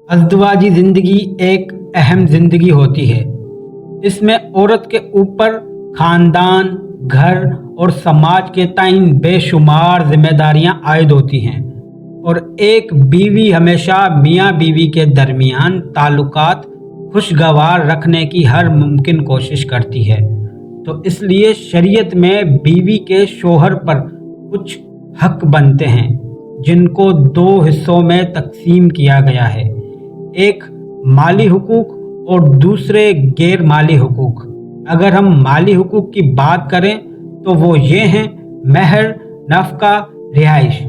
ازدواجی زندگی ایک اہم زندگی ہوتی ہے جس میں عورت کے اوپر خاندان، گھر اور سماج کے تئیں بے شمار ذمہ داریاں عائد ہوتی ہیں، اور ایک بیوی ہمیشہ میاں بیوی کے درمیان تعلقات خوشگوار رکھنے کی ہر ممکن کوشش کرتی ہے۔ تو اس لیے شریعت میں بیوی کے شوہر پر کچھ حق بنتے ہیں جن کو دو حصوں میں تقسیم کیا گیا ہے، ایک مالی حقوق اور دوسرے غیر مالی حقوق۔ اگر ہم مالی حقوق کی بات کریں تو وہ یہ ہیں: مہر، نفقہ، رہائش۔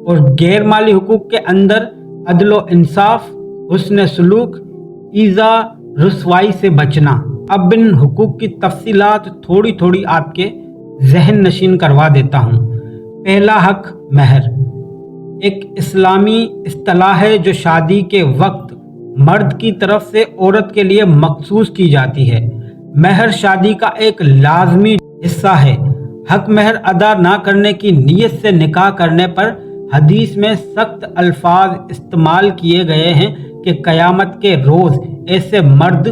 اور غیر مالی حقوق کے اندر عدل و انصاف، حسن سلوک، ایذا رسوائی سے بچنا۔ اب ان حقوق کی تفصیلات تھوڑی تھوڑی آپ کے ذہن نشین کروا دیتا ہوں۔ پہلا حق مہر ایک اسلامی اصطلاح ہے جو شادی کے وقت مرد کی طرف سے عورت کے لیے مخصوص کی جاتی ہے۔ مہر شادی کا ایک لازمی حصہ ہے۔ حق مہر ادا نہ کرنے کی نیت سے نکاح کرنے پر حدیث میں سخت الفاظ استعمال کیے گئے ہیں کہ قیامت کے روز ایسے مرد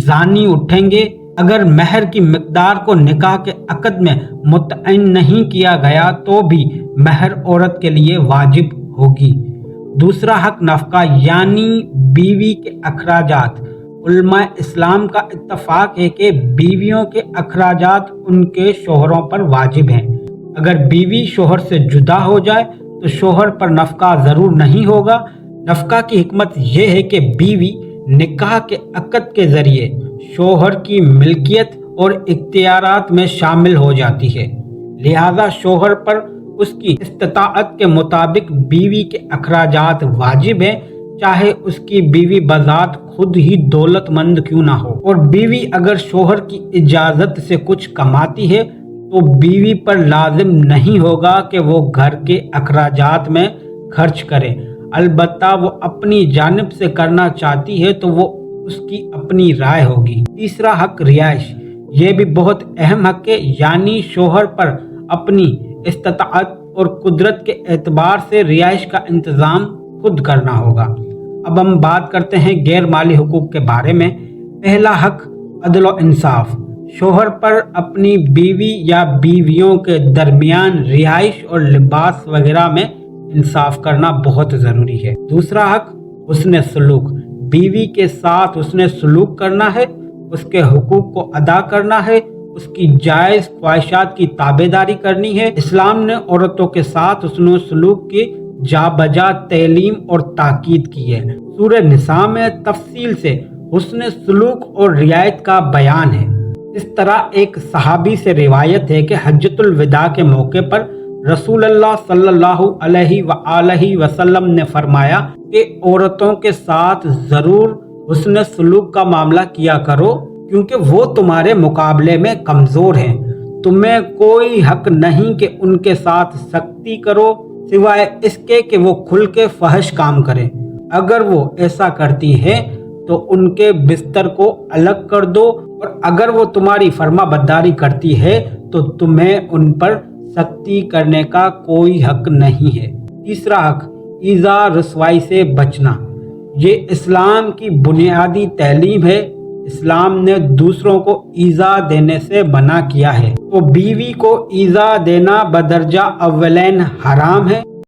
زانی اٹھیں گے۔ اگر مہر کی مقدار کو نکاح کے عقد میں متعین نہیں کیا گیا تو بھی مہر عورت کے لیے واجب ہوگی۔ دوسرا حق نفقہ یعنی بیوی کے اخراجات۔ علماء اسلام کا اتفاق ہے کہ بیویوں کے اخراجات ان کے شوہروں پر واجب ہیں۔ اگر بیوی شوہر سے جدا ہو جائے تو شوہر پر نفقہ ضرور نہیں ہوگا۔ نفقہ کی حکمت یہ ہے کہ بیوی نکاح کے عقد کے ذریعے شوہر کی ملکیت اور اختیارات میں شامل ہو جاتی ہے، لہذا شوہر پر اس کی استطاعت کے مطابق بیوی کے اخراجات واجب ہیں، چاہے اس کی بیوی بذات خود ہی دولت مند کیوں نہ ہو۔ اور بیوی اگر شوہر کی اجازت سے کچھ کماتی ہے تو بیوی پر لازم نہیں ہوگا کہ وہ گھر کے اخراجات میں خرچ کرے، البتہ وہ اپنی جانب سے کرنا چاہتی ہے تو وہ اس کی اپنی رائے ہوگی۔ تیسرا حق رہائش، یہ بھی بہت اہم حق ہے، یعنی شوہر پر اپنی استطاعت اور قدرت کے اعتبار سے رہائش کا انتظام خود کرنا ہوگا۔ اب ہم بات کرتے ہیں غیر مالی حقوق کے بارے میں۔ پہلا حق عدل و انصاف۔ شوہر پر اپنی بیوی یا بیویوں کے درمیان رہائش اور لباس وغیرہ میں انصاف کرنا بہت ضروری ہے۔ دوسرا حق حسن سلوک، بیوی کے ساتھ حسن سلوک کرنا ہے، اس کے حقوق کو ادا کرنا ہے، اس کی جائز خواہشات کی تابع داری کرنی ہے۔ اسلام نے عورتوں کے ساتھ حسن سلوک کی جا بجا تعلیم اور تاکید کی ہے۔ سورہ نساء میں تفصیل سے حسن سلوک اور رعایت کا بیان ہے۔ اس طرح ایک صحابی سے روایت ہے کہ حجۃ الوداع کے موقع پر رسول اللہ صلی اللہ علیہ وآلہ وسلم نے فرمایا کہ عورتوں کے ساتھ ضرور حسن سلوک کا معاملہ کیا کرو کیونکہ وہ تمہارے مقابلے میں کمزور ہیں۔ تمہیں کوئی حق نہیں کہ ان کے ساتھ سختی کرو سوائے اس کے کہ وہ کھل کے فحش کام کریں۔ اگر وہ ایسا کرتی ہیں تو ان کے بستر کو الگ کر دو، اور اگر وہ تمہاری فرما برداری کرتی ہے تو تمہیں ان پر سختی کرنے کا کوئی حق نہیں ہے۔ تیسرا حق ایذا رسوائی سے بچنا، یہ اسلام کی بنیادی تعلیم ہے۔ اسلام نے دوسروں کو ایذا دینے سے منع کیا ہے، تو بیوی کو ایذا دینا بدرجہ اولین حرام ہے۔